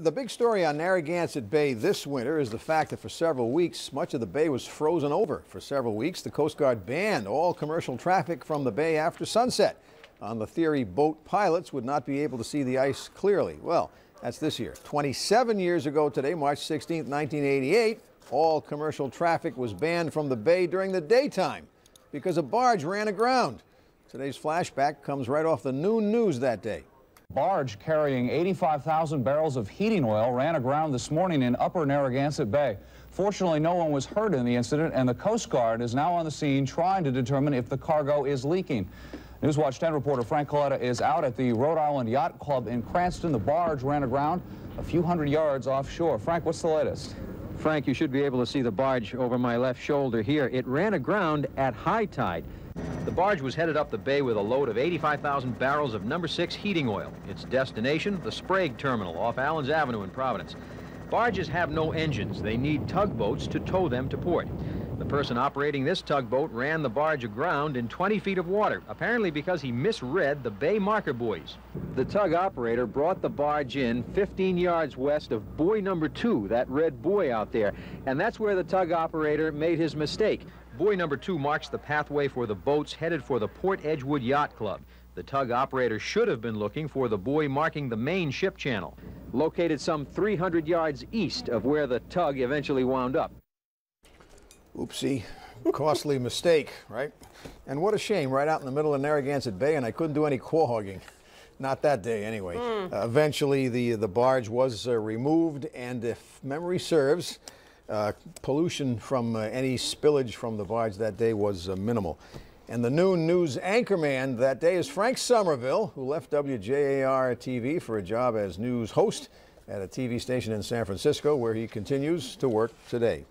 The big story on Narragansett Bay this winter is the fact that for several weeks, much of the bay was frozen over. For several weeks, the Coast Guard banned all commercial traffic from the bay after sunset, on the theory boat pilots would not be able to see the ice clearly. Well, that's this year. 27 years ago today, March 16, 1988, all commercial traffic was banned from the bay during the daytime because a barge ran aground. Today's flashback comes right off the noon news that day. Barge carrying 85,000 barrels of heating oil ran aground this morning in upper Narragansett Bay. Fortunately, no one was hurt in the incident, and the Coast Guard is now on the scene trying to determine if the cargo is leaking. Newswatch 10 reporter Frank Coletta is out at the Rhode Island Yacht Club in Cranston. The barge ran aground a few hundred yards offshore. Frank, what's the latest? Frank, you should be able to see the barge over my left shoulder here. It ran aground at high tide. The barge was headed up the bay with a load of 85,000 barrels of No. 6 heating oil. Its destination, the Sprague Terminal off Allens Avenue in Providence. Barges have no engines. They need tugboats to tow them to port. The person operating this tugboat ran the barge aground in 20 feet of water, apparently because he misread the bay marker buoys. The tug operator brought the barge in 15 yards west of buoy number 2, that red buoy out there, and that's where the tug operator made his mistake. Buoy number 2 marks the pathway for the boats headed for the Port Edgewood Yacht Club. The tug operator should have been looking for the buoy marking the main ship channel, located some 300 yards east of where the tug eventually wound up. Oopsie, costly mistake, right? And what a shame, right out in the middle of Narragansett Bay, and I couldn't do any quahogging. Not that day, anyway. Eventually, the barge was removed, and if memory serves, pollution from any spillage from the barge that day was minimal. And the noon news anchorman that day is Frank Somerville, who left WJAR TV for a job as news host at a TV station in San Francisco, where he continues to work today.